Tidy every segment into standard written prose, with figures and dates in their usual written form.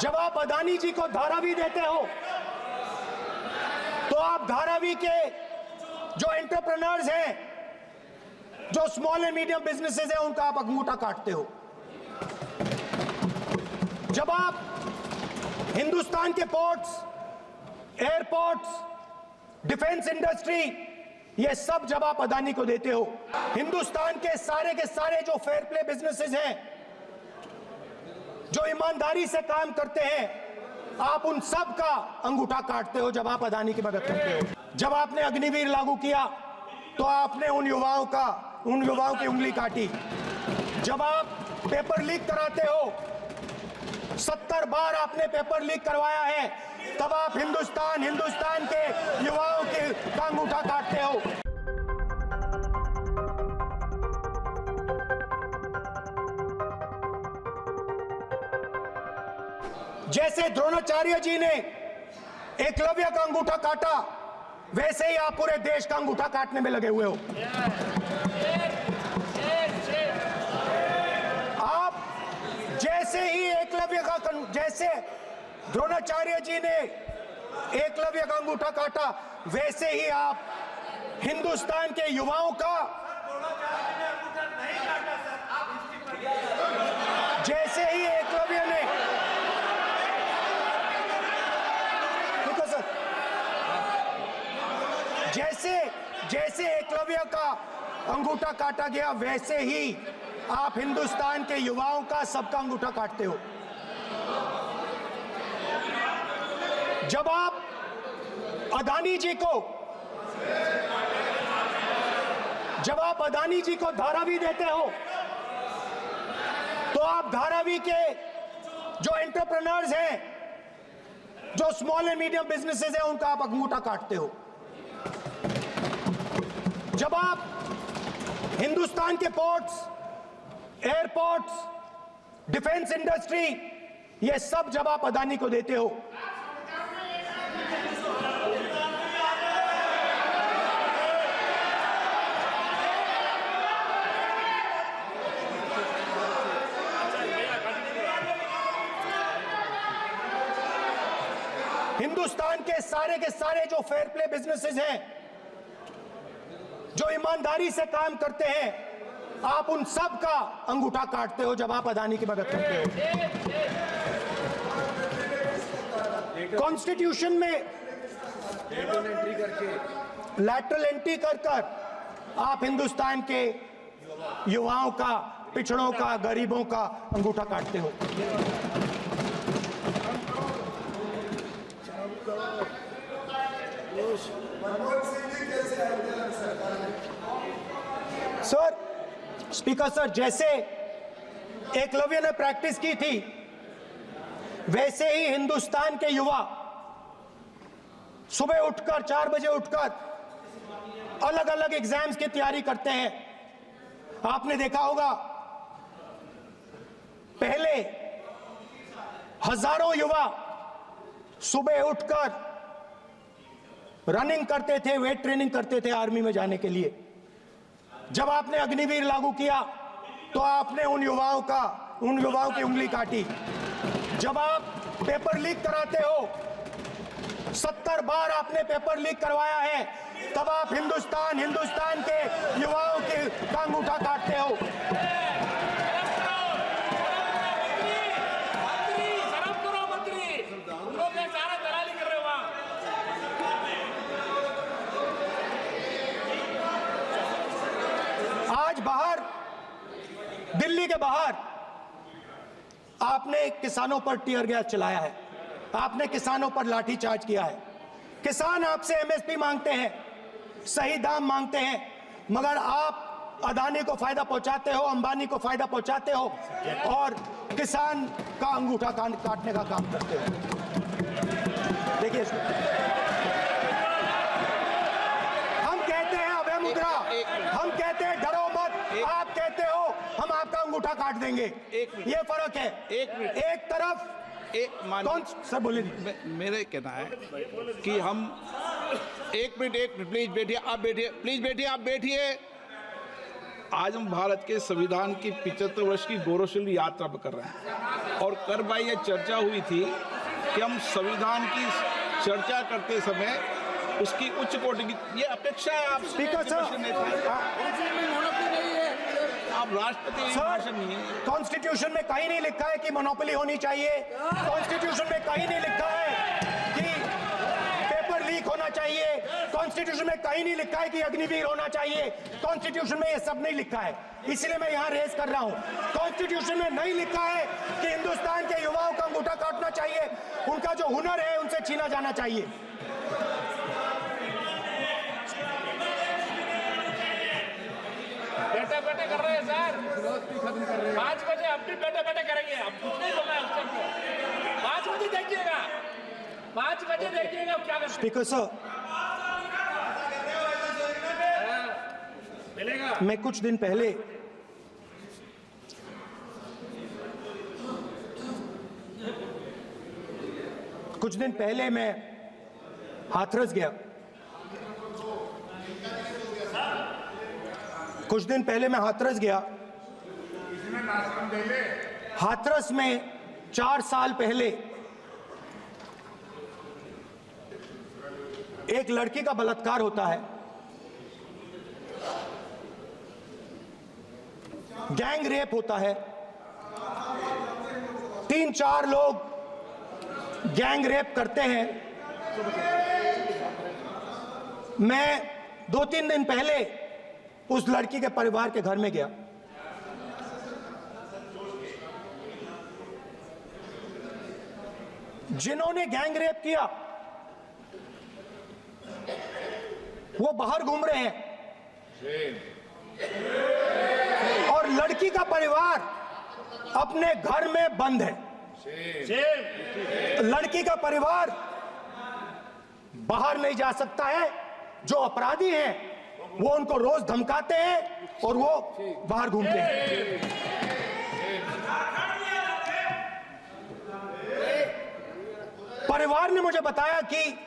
जब आप अदानी जी को धारावी देते हो तो आप धारावी के जो एंटरप्रेन्योर्स हैं, जो स्मॉल एंड मीडियम बिजनेसेस हैं, उनका आप अंगूठा काटते हो। जब आप हिंदुस्तान के पोर्ट्स, एयरपोर्ट्स, डिफेंस इंडस्ट्री, ये सब जब आप अदानी को देते हो, हिंदुस्तान के सारे जो फेयर प्ले बिजनेसेस हैं, जो ईमानदारी से काम करते हैं, आप उन सब का अंगूठा काटते हो जब आप अदानी की मदद करते हो। जब आपने अग्निवीर लागू किया तो आपने उन युवाओं की उंगली काटी। जब आप पेपर लीक कराते हो, 70 बार आपने पेपर लीक करवाया है, तब आप हिंदुस्तान के युवाओं का अंगूठा काटते हो। जैसे द्रोणाचार्य जी ने एकलव्य का अंगूठा काटा, वैसे ही आप पूरे देश का अंगूठा काटने में लगे हुए हो। आप जैसे द्रोणाचार्य जी ने एकलव्य का अंगूठा काटा, वैसे ही आप हिंदुस्तान के युवाओं का, जैसे ही एकलव्य ने, जैसे एकलव्य का अंगूठा काटा गया, वैसे ही आप हिंदुस्तान के युवाओं का, सबका अंगूठा काटते हो। जब आप अदानी जी को धारावी देते हो तो आप धारावी के जो एंटरप्रेन्योर्स हैं, जो स्मॉल एंड मीडियम बिजनेसेस हैं, उनका आप अंगूठा काटते हो। जब आप हिंदुस्तान के पोर्ट्स, एयरपोर्ट्स, डिफेंस इंडस्ट्री, ये सब जब आप अदानी को देते हो, हिंदुस्तान के सारे जो फेयर प्ले बिजनेसेस हैं, जो ईमानदारी से काम करते हैं, आप उन सब का अंगूठा काटते हो जब आप अदानी की मदद करते हो। कॉन्स्टिट्यूशन में लैटरल एंट्री कर आप हिंदुस्तान के युवाओं का, पिछड़ों का, गरीबों का अंगूठा काटते हो। सर, स्पीकर सर, जैसे एकलव्य ने प्रैक्टिस की थी, वैसे ही हिंदुस्तान के युवा सुबह उठकर 4 बजे उठकर अलग अलग एग्जाम्स की तैयारी करते हैं। आपने देखा होगा, पहले हजारों युवा सुबह उठकर रनिंग करते थे, वेट ट्रेनिंग करते थे आर्मी में जाने के लिए। जब आपने अग्निवीर लागू किया तो आपने उन युवाओं की उंगली काटी। जब आप पेपर लीक कराते हो, 70 बार आपने पेपर लीक करवाया है, तब आप हिंदुस्तान के युवाओं का अंगूठा काटते हो। आज बाहर, दिल्ली के बाहर, आपने किसानों पर टीयर गैस चलाया है, आपने किसानों पर लाठीचार्ज किया है। किसान आपसे एमएसपी मांगते हैं, सही दाम मांगते हैं, मगर आप अदानी को फायदा पहुंचाते हो, अंबानी को फायदा पहुंचाते हो और किसान का अंगूठा काटने का काम करते हो। देखिए, हम कहते हैं अभय मुद्रा, हम कहते हैं डरो मत, आप कहते हो हम आपका अंगूठा काट देंगे। ये फर्क है। एक तरफ कौन सर बोलिए। मेरे कहना है कि हम एक मिनट प्लीज बैठिए, आप बैठिए, प्लीज बैठिए, आप बैठिए। आज हम भारत के संविधान की 75 वर्ष की गौरवशाली यात्रा कर रहे हैं। और कर भाई ये चर्चा हुई थी कि हम संविधान की चर्चा करते समय उसकी उच्च कोटि की ये अपेक्षा है आप स्पीकर सर, आप राष्ट्रपति सर, भाषण नहीं है। कॉन्स्टिट्यूशन में कहीं नहीं लिखा है कि मोनोपोली होनी चाहिए। कॉन्स्टिट्यूशन में कहीं नहीं लिखा है कि पेपर लीक होना चाहिए। कॉन्स्टिट्यूशन में कहीं नहीं लिखा है कि अग्निवीर होना चाहिए। कॉन्स्टिट्यूशन में ये सब नहीं लिखा है, इसलिए मैं यहाँ रेज कर रहा हूँ। कॉन्स्टिट्यूशन में नहीं लिखा है कि हिंदुस्तान के युवाओं का अंगूठा काटना चाहिए, उनका जो हुनर है उनसे छीना जाना चाहिए। बैठे बैठे कर रहे हैं सर, 5 बजे हम भी बैठे बैठे करेंगे, हम कुछ नहीं बोलना है उसको। 5 बजे देखिएगा, 5 बजे देखिएगा क्या करते स्पीकर सर, मिलेगा। मैं कुछ दिन पहले मैं हाथरस गया। हाथरस में 4 साल पहले एक लड़की का बलात्कार होता है। गैंग रेप होता है। 3-4 लोग गैंग रेप करते हैं। मैं 2-3 दिन पहले उस लड़की के परिवार के घर में गया। जिन्होंने गैंग रेप किया वो बाहर घूम रहे हैं और लड़की का परिवार अपने घर में बंद है। लड़की का परिवार बाहर नहीं जा सकता है। जो अपराधी हैं वो उनको रोज धमकाते हैं और वो बाहर घूमते हैं। परिवार ने मुझे बताया कि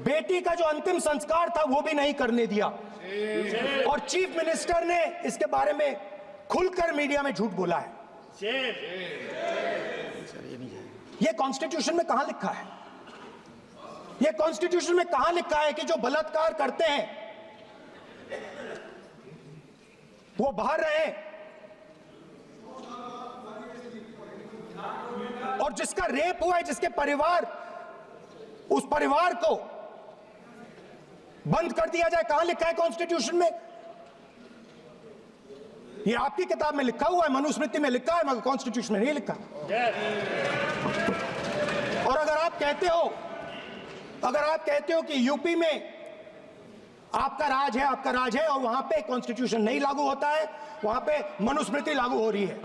बेटी का जो अंतिम संस्कार था वो भी नहीं करने दिया और चीफ मिनिस्टर ने इसके बारे में खुलकर मीडिया में झूठ बोला है। ये कॉन्स्टिट्यूशन में कहां लिखा है? ये कॉन्स्टिट्यूशन में कहां लिखा है कि जो बलात्कार करते हैं वो बाहर रहे और जिसका रेप हुआ है, जिसके परिवार, उस परिवार को बंद कर दिया जाए? कहां लिखा है कॉन्स्टिट्यूशन में? ये आपकी किताब में लिखा हुआ है, मनुस्मृति में लिखा है, मगर कॉन्स्टिट्यूशन में नहीं लिखा। और अगर आप कहते हो कि यूपी में आपका राज है और वहां पे कॉन्स्टिट्यूशन नहीं लागू होता है, वहां पे मनुस्मृति लागू हो रही है।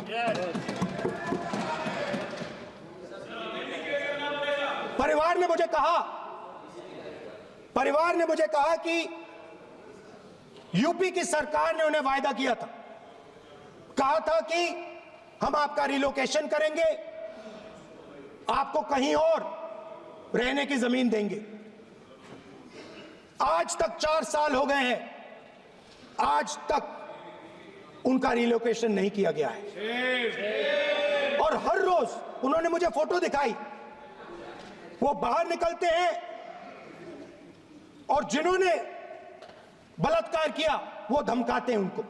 परिवार ने मुझे कहा कि यूपी की सरकार ने उन्हें वायदा किया था, कहा था कि हम आपका रिलोकेशन करेंगे, आपको कहीं और रहने की जमीन देंगे। आज तक 4 साल हो गए हैं, आज तक उनका रिलोकेशन नहीं किया गया है। और हर रोज उन्होंने मुझे फोटो दिखाई, वो बाहर निकलते हैं और जिन्होंने बलात्कार किया वो धमकाते हैं उनको।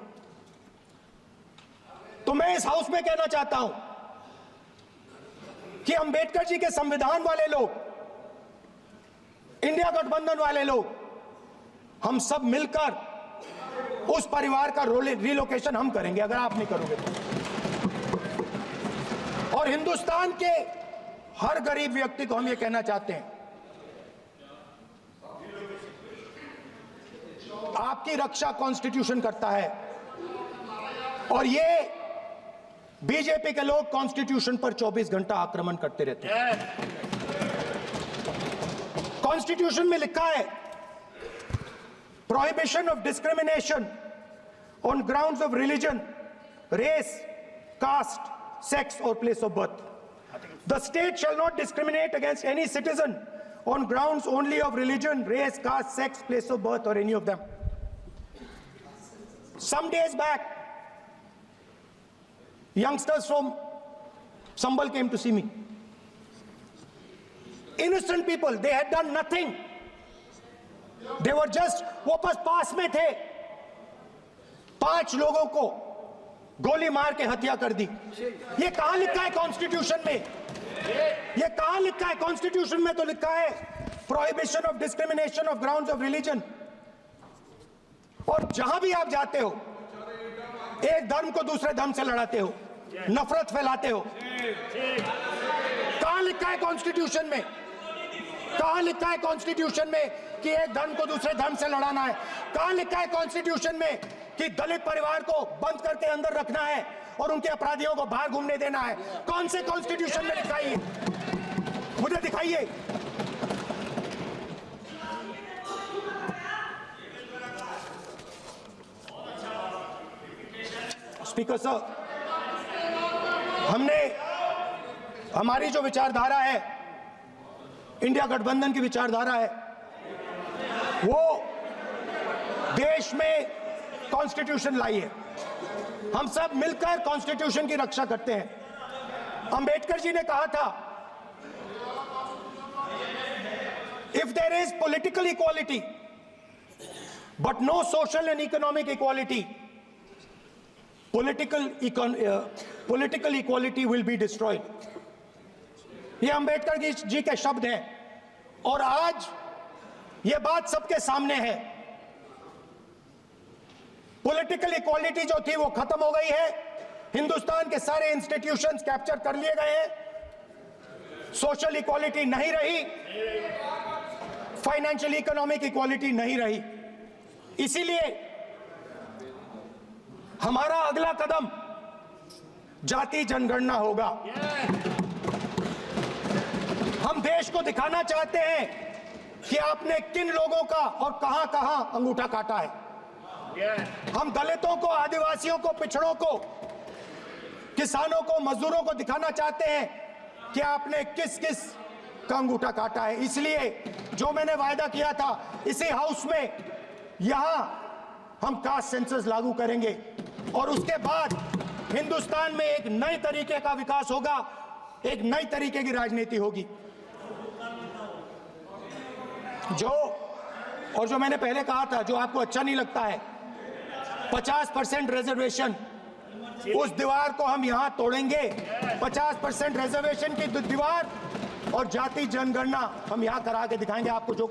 तो मैं इस हाउस में कहना चाहता हूं कि अंबेडकर जी के संविधान वाले लोग, इंडिया गठबंधन वाले लोग, हम सब मिलकर उस परिवार का रिलोकेशन हम करेंगे अगर आप नहीं करोगे तो। और हिंदुस्तान के हर गरीब व्यक्ति को हम ये कहना चाहते हैं, आपकी रक्षा कॉन्स्टिट्यूशन करता है और ये बीजेपी के लोग कॉन्स्टिट्यूशन पर 24 घंटा आक्रमण करते रहते हैं। कॉन्स्टिट्यूशन में लिखा है prohibition of discrimination on grounds of religion, race, caste, sex और place of birth. The state shall not discriminate against any citizen on grounds only of religion, race, caste, sex, place of birth or any of them. Some days back youngsters from Sambal came to see me. Innocent people, they had done nothing. They were just, वो बस पास में थे, 5 लोगों को गोली मार के हत्या कर दी। ये कहां लिखा है कॉन्स्टिट्यूशन में? ये कहां लिखा है कॉन्स्टिट्यूशन में? तो लिखा है prohibition of discrimination of grounds of religion. और जहां भी आप जाते हो, एक धर्म को दूसरे धर्म से लड़ाते हो, नफरत फैलाते हो। कहां लिखा है कॉन्स्टिट्यूशन में? कहां लिखा है कॉन्स्टिट्यूशन में कि एक धर्म को दूसरे धर्म से लड़ाना है? कहां लिखा है कॉन्स्टिट्यूशन में कि दलित परिवार को बंद करके अंदर रखना है और उनके अपराधियों को बाहर घूमने देना है? कौन से कॉन्स्टिट्यूशन में लिखा है? मुझे दिखाइए। स्पीकर सर, हमने हमारी जो विचारधारा है, इंडिया गठबंधन की विचारधारा है, वो देश में कॉन्स्टिट्यूशन लाई है। हम सब मिलकर कॉन्स्टिट्यूशन की रक्षा करते हैं। अंबेडकर जी ने कहा था, if there is political equality but no social and economic equality, political equality will be destroyed. ये अंबेडकर जी के शब्द हैं और आज ये बात सबके सामने है। पॉलिटिकल इक्वालिटी जो थी वो खत्म हो गई है। हिंदुस्तान के सारे इंस्टीट्यूशंस कैप्चर कर लिए गए हैं। सोशल इक्वालिटी नहीं रही, फाइनेंशियल इकोनॉमिक इक्वालिटी नहीं रही। इसीलिए हमारा अगला कदम जाति जनगणना होगा। हम देश को दिखाना चाहते हैं कि आपने किन लोगों का और कहां कहां अंगूठा काटा है। हम दलितों को, आदिवासियों को, पिछड़ों को, किसानों को, मजदूरों को दिखाना चाहते हैं कि आपने किस किस का अंगूठा काटा है। इसलिए जो मैंने वायदा किया था, इसी हाउस में यहां हम कास्ट सेंसस लागू करेंगे और उसके बाद हिंदुस्तान में एक नए तरीके का विकास होगा, एक नई तरीके की राजनीति होगी। जो मैंने पहले कहा था, जो आपको अच्छा नहीं लगता है, 50% रिजर्वेशन, उस दीवार को हम यहां तोड़ेंगे। 50% रिजर्वेशन की दीवार और जाति जनगणना हम यहां करा के दिखाएंगे आपको। जो